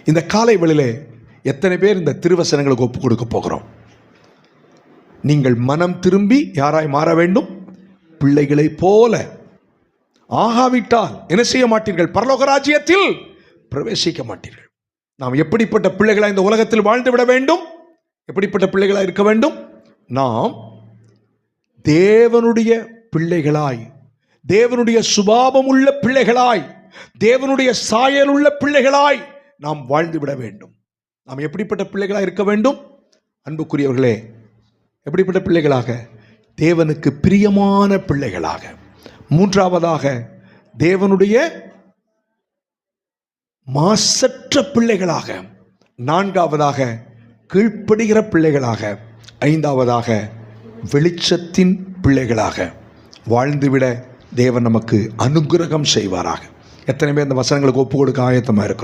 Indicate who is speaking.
Speaker 1: இந்த காலை வேளையிலே எத்தனை பேர் இந்த திருவசனங்களுக்கு ஒப்பு கொடுக்க போகிறோம்? நீங்கள் மனம் திரும்பி யாராய் மாற வேண்டும்? பிள்ளைகளைப் போல. ஆகாவிட்டால் என்ன செய்ய மாட்டீர்கள்? பரலோக ராஜ்யத்தில் பிரவேசிக்க மாட்டீர்கள். நாம் எப்படிப்பட்ட பிள்ளைகளாய் இந்த உலகத்தில் வாழ்ந்து விட வேண்டும்? எப்படிப்பட்ட பிள்ளைகளாய் இருக்க வேண்டும்? நாம் தேவனுடைய பிள்ளைகளாய், தேவனுடைய சுபாவம் உள்ள பிள்ளைகளாய், தேவனுடைய சாயல் உள்ள பிள்ளைகளாய் நாம் வாழ்ந்து விட வேண்டும். நாம் எப்படிப்பட்ட பிள்ளைகளாக இருக்க வேண்டும்? அன்புக்குரியவர்களே, எப்படிப்பட்ட பிள்ளைகளாக? தேவனுக்கு பிரியமான பிள்ளைகளாக. மூன்றாவதாக, தேவனுடைய மாசற்ற பிள்ளைகளாக. நான்காவதாக, கீழ்ப்படுகிற பிள்ளைகளாக. ஐந்தாவதாக, வெளிச்சத்தின் பிள்ளைகளாக வாழ்ந்துவிட தேவன் நமக்கு அனுக்கிரகம் செய்வாராக. எத்தனை பேர் இந்த வசனங்களுக்கு ஒப்பு கொடுக்க ஆயத்தமாக இருக்கும்?